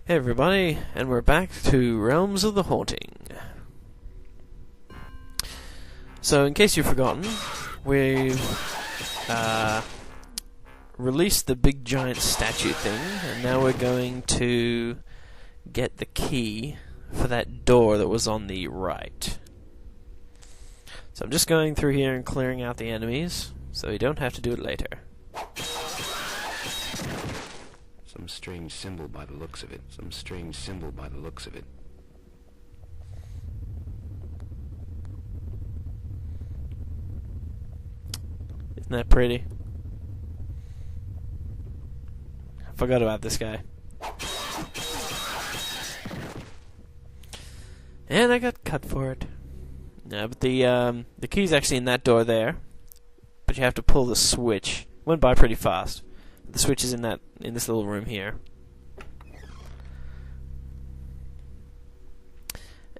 Hey everybody, and we're back to Realms of the Haunting. So, in case you've forgotten, we've released the big giant statue thing, and now we're going to get the key for that door that was on the right. So I'm just going through here and clearing out the enemies, so you don't have to do it later. Some strange symbol by the looks of it. Some strange symbol by the looks of it. Isn't that pretty? I forgot about this guy. And I got cut for it. No, but the key's actually in that door there. But you have to pull the switch. Went by pretty fast. The switch is in this little room here.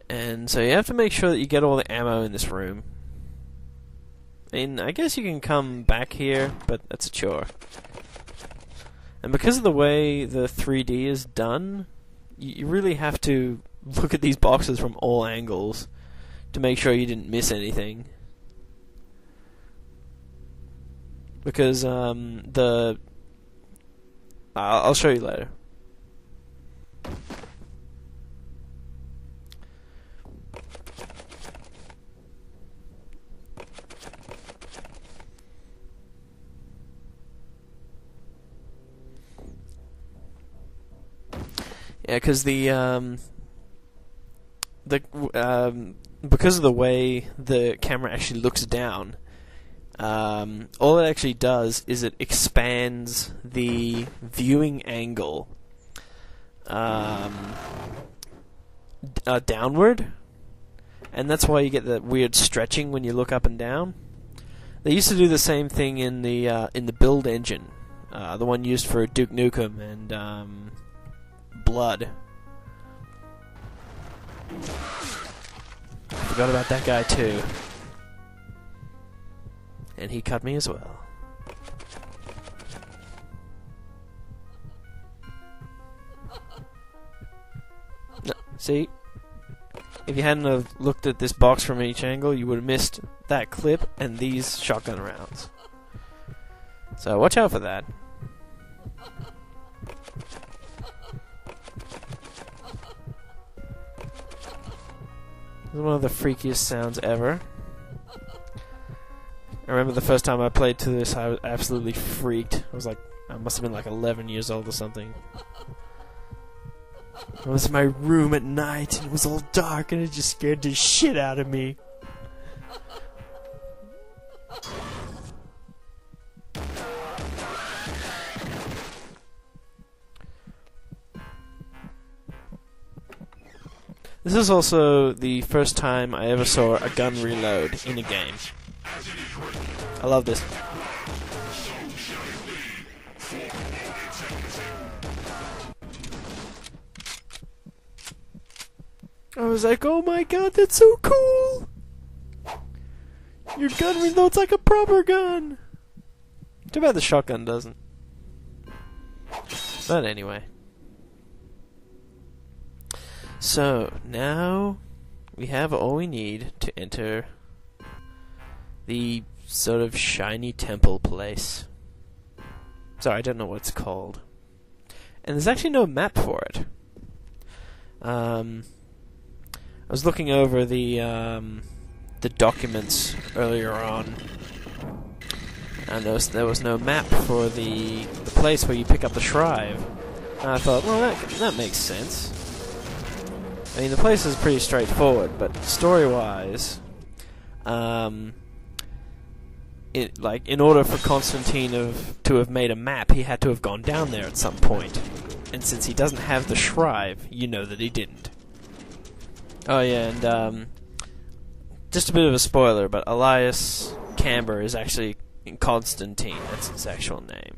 And so you have to make sure that you get all the ammo in this room. And I guess you can come back here, but that's a chore. And because of the way the 3D is done, you really have to look at these boxes from all angles to make sure you didn't miss anything. Because I'll show you later. Yeah, because because of the way the camera actually looks down, all it actually does is it expands the viewing angle downward, and that's why you get that weird stretching when you look up and down. They used to do the same thing in the build engine, the one used for Duke Nukem and Blood. Forgot about that guy too. And he cut me as well. No, see? If you hadn't have looked at this box from each angle, you would have missed that clip and these shotgun rounds. So watch out for that. This is one of the freakiest sounds ever. I remember the first time I played to this, I was absolutely freaked. I must have been like 11 years old or something. I was in my room at night, and it was all dark, and it just scared the shit out of me. This is also the first time I ever saw a gun reload in a game. I love this. I was like, oh my god, that's so cool! Your gun reloads like a proper gun! Too bad the shotgun doesn't. But anyway. So, now we have all we need to enter the sort of shiny temple place. Sorry, I don't know what it's called. And there's actually no map for it. I was looking over the documents earlier on, and there was no map for the place where you pick up the Shrive. And I thought, well, that makes sense. I mean, the place is pretty straightforward, but story-wise, in order for Constantine to have made a map, he had to have gone down there at some point. And since he doesn't have the Shrive, you know that he didn't. Oh yeah, and just a bit of a spoiler, but Elias Camber is actually Constantine. That's his actual name.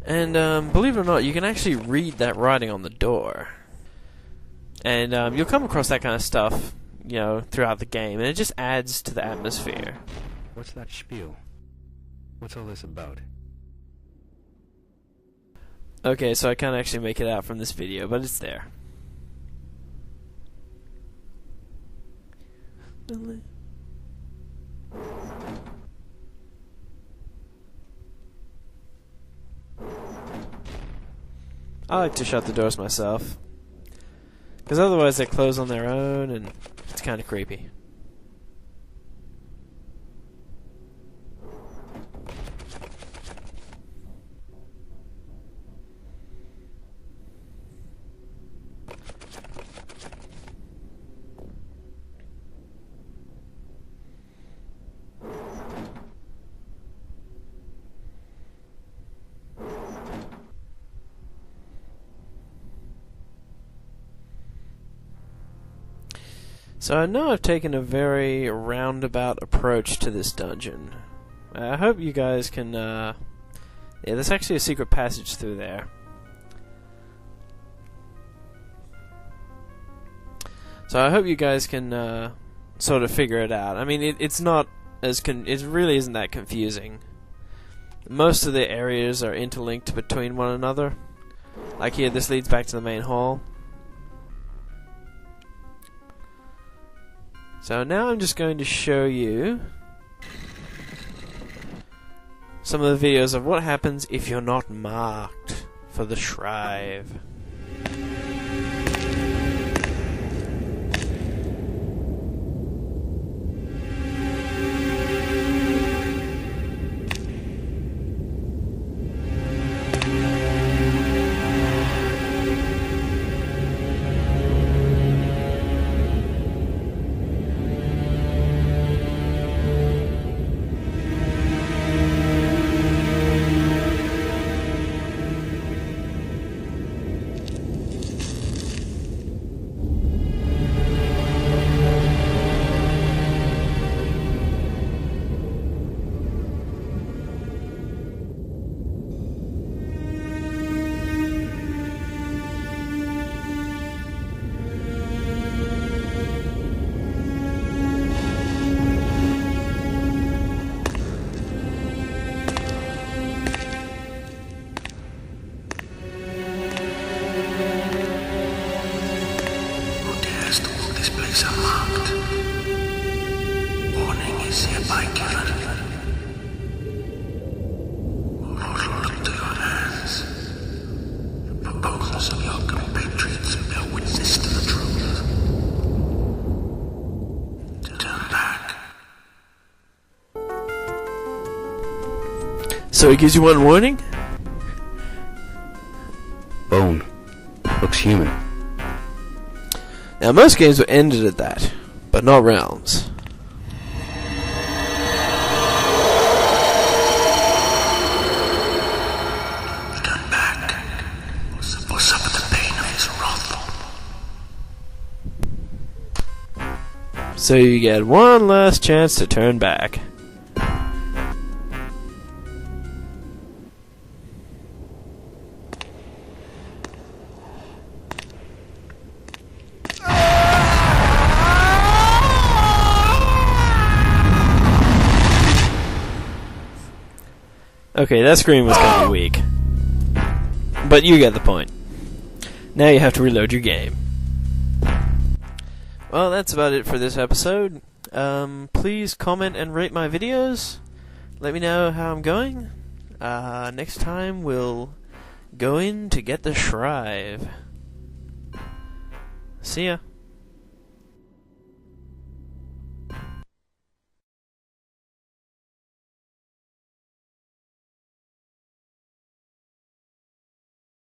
And believe it or not, you can actually read that writing on the door. And you'll come across that kind of stuff, throughout the game, and it just adds to the atmosphere. What's that spiel? What's all this about? Okay, so I can't actually make it out from this video, but it's there. I like to shut the doors myself, because otherwise they close on their own and it's kind of creepy. So I know I've taken a very roundabout approach to this dungeon. I hope you guys can, yeah, there's actually a secret passage through there. So I hope you guys can, sort of figure it out. I mean, it's not as it really isn't that confusing. Most of the areas are interlinked between one another. Like here, this leads back to the main hall. So now I'm just going to show you some of the videos of what happens if you're not marked for the Shrive. So it gives you one warning? Bone. Looks human. Now most games were ended at that, but not Realms. Turn back, or suffer the pain of his wrath. So you get one last chance to turn back. Okay, that scream was kind of weak. But you get the point. Now you have to reload your game. Well, that's about it for this episode. Please comment and rate my videos. Let me know how I'm going. Next time we'll go in to get the Shrive. See ya.